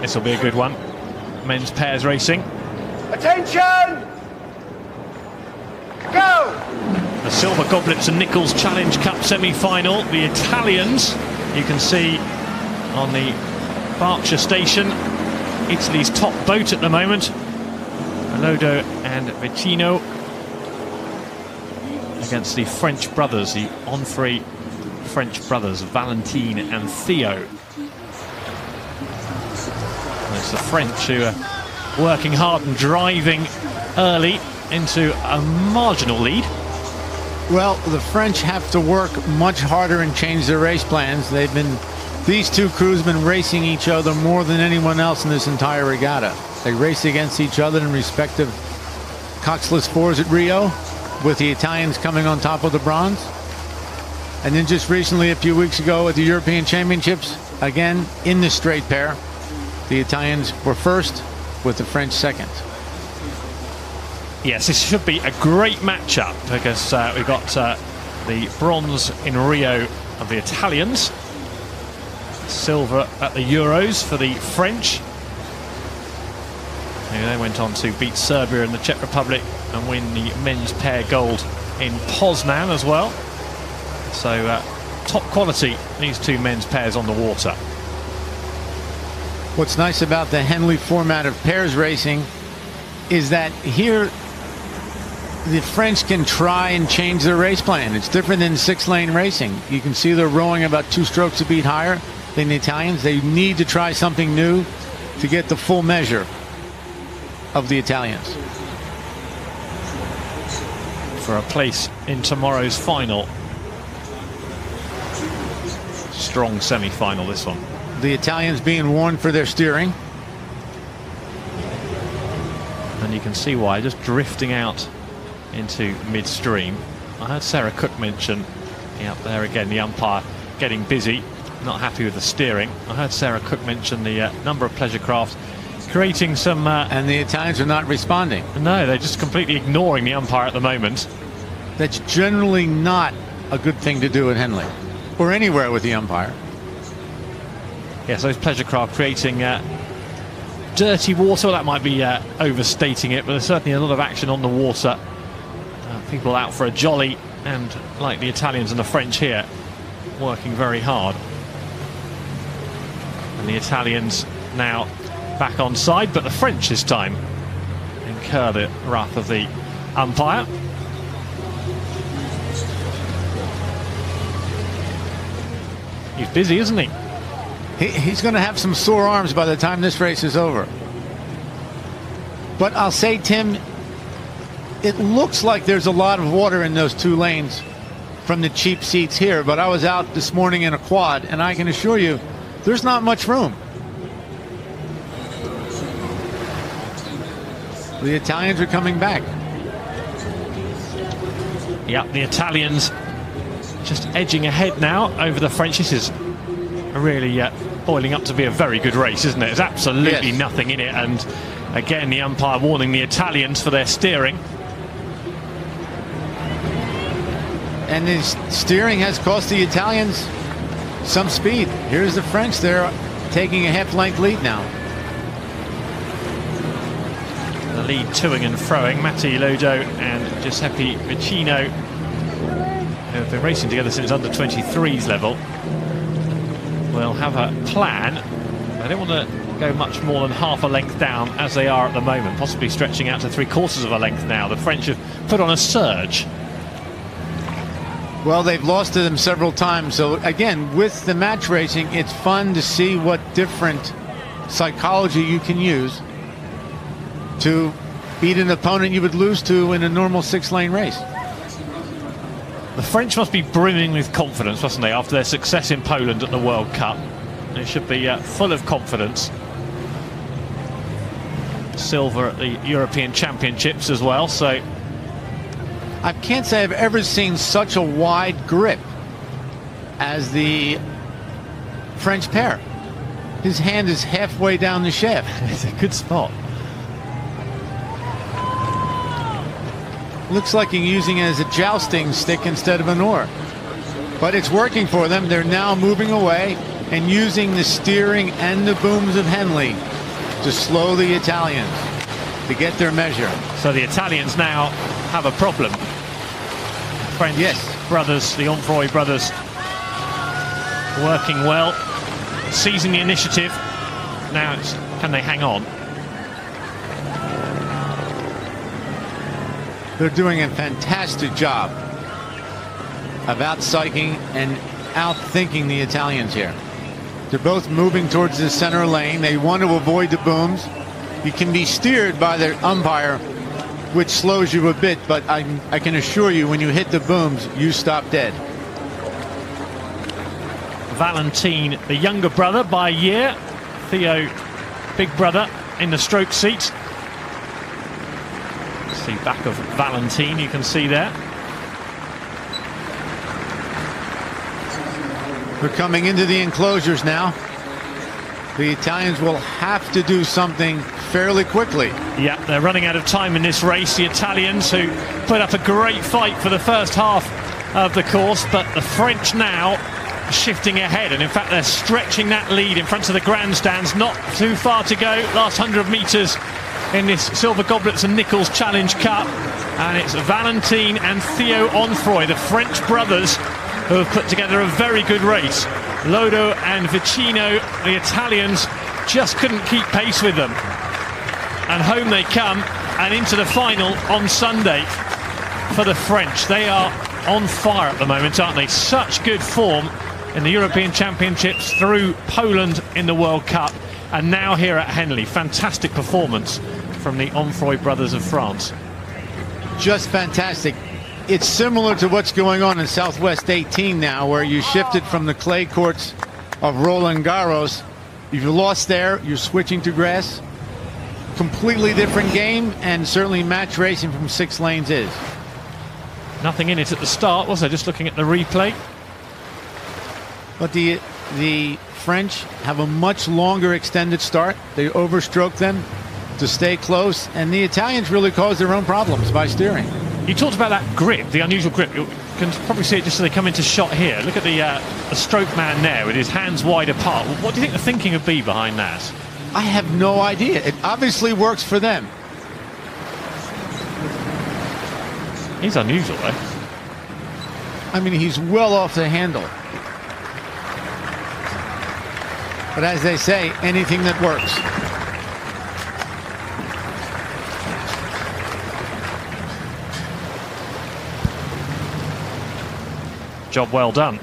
This will be a good one. Men's pairs racing. Attention! Go! The Silver Goblets and Nickalls Challenge Cup semi-final. The Italians, you can see on the Berkshire station, Italy's top boat at the moment. Lodo and Vicino against the French brothers, the Onfroy French brothers, Valentin and Theo. And it's the French who are working hard and driving early into a marginal lead. Well, the French have to work much harder and change their race plans. These two crews have been racing each other more than anyone else in this entire regatta. They raced against each other in respective coxless fours at Rio, with the Italians coming on top of the bronze. And then just recently, a few weeks ago at the European Championships, again in the straight pair, the Italians were first with the French second. Yes, this should be a great matchup because we've got the bronze in Rio of the Italians, silver at the Euros for the French. They went on to beat Serbia and the Czech Republic and win the men's pair gold in Poznan as well. So top quality, these two men's pairs on the water. What's nice about the Henley format of pairs racing is that here the French can try and change their race plan. It's different than 6-lane racing. You can see they're rowing about 2 strokes a beat higher than the Italians. They need to try something new to get the full measure of the Italians for a place in tomorrow's final. Strong semi-final, this one. The Italians being warned for their steering, and you can see why, just drifting out into midstream. I heard Sarah Cook mention, up there again, the umpire getting busy, not happy with the steering. I heard Sarah Cook mention the number of pleasure crafts creating some... and the Italians are not responding. No, they're just completely ignoring the umpire at the moment. That's generally not a good thing to do at Henley, or anywhere with the umpire. Yes, those pleasure craft creating dirty water. Well, that might be overstating it, but there's certainly a lot of action on the water. People out for a jolly, and like the Italians and the French here, working very hard. And the Italians now back on side, but the French this time incur the wrath of the umpire. He's busy, isn't he? He's going to have some sore arms by the time this race is over. But I'll say, Tim, it looks like there's a lot of water in those 2 lanes from the cheap seats here, but I was out this morning in a quad, and I can assure you there's not much room. The Italians are coming back. Yep, the Italians just edging ahead now over the French. This is really boiling up to be a very good race, isn't it? There's absolutely nothing in it, and again the umpire warning the Italians for their steering. And his steering has cost the Italians some speed. Here's the French. They're taking a half-length lead now. The lead toing and froing. Matti Lodo and Giuseppe Vicino, who have been racing together since under 23s level, will have a plan. They don't want to go much more than half a length down as they are at the moment, possibly stretching out to 3/4 of a length now. The French have put on a surge. Well, they've lost to them several times. So again, with the match racing, it's fun to see what different psychology you can use to beat an opponent you would lose to in a normal 6-lane race. The French must be brimming with confidence, mustn't they, after their success in Poland at the World Cup? They should be full of confidence. Silver at the European Championships as well, so... I can't say I've ever seen such a wide grip as the French pair. His hand is halfway down the shaft. It's a good spot. Looks like he's using it as a jousting stick instead of an oar. But it's working for them. They're now moving away and using the steering and the booms of Henley to slow the Italians, to get their measure. So the Italians now have a problem. French brothers, the Onfroy brothers, working well, seizing the initiative. Now it's, can they hang on? They're doing a fantastic job of out-psyching and out-thinking the Italians here. They're both moving towards the center lane. They want to avoid the booms. You can be steered by the umpire, which slows you a bit, but I can assure you, when you hit the booms, you stop dead. Valentin, the younger brother by a year. Theo, big brother, in the stroke seat. See back of Valentin, you can see there. We're coming into the enclosures now. The Italians will have to do something fairly quickly. Yeah, they're running out of time in this race. The Italians, who put up a great fight for the first half of the course, but the French now shifting ahead, and in fact they're stretching that lead in front of the grandstands. Not too far to go, last 100 metres in this Silver Goblets and Nickalls Challenge Cup, and it's Valentin and Theo Onfroy, the French brothers, who have put together a very good race. Lodo and Vicino, the Italians, just couldn't keep pace with them, and home they come, and into the final on Sunday for the French. They are on fire at the moment, aren't they? Such good form in the European Championships, through Poland in the World Cup, and now here at Henley. Fantastic performance from the Onfroy brothers of France. Just fantastic. It's similar to what's going on in Southwest 18 now, where you shifted from the clay courts of Roland Garros. If you lost there, you're switching to grass. Completely different game, and certainly match racing from 6 lanes is. Nothing in it at the start, was there? Just looking at the replay. But the French have a much longer extended start. They overstroke them to stay close, and the Italians really caused their own problems by steering. You talked about that grip, the unusual grip. You can probably see it just as they come into shot here. Look at the stroke man there with his hands wide apart. What do you think the thinking would be behind that? I have no idea. It obviously works for them. He's unusual, though. I mean, he's well off the handle. But as they say, anything that works. Job well done.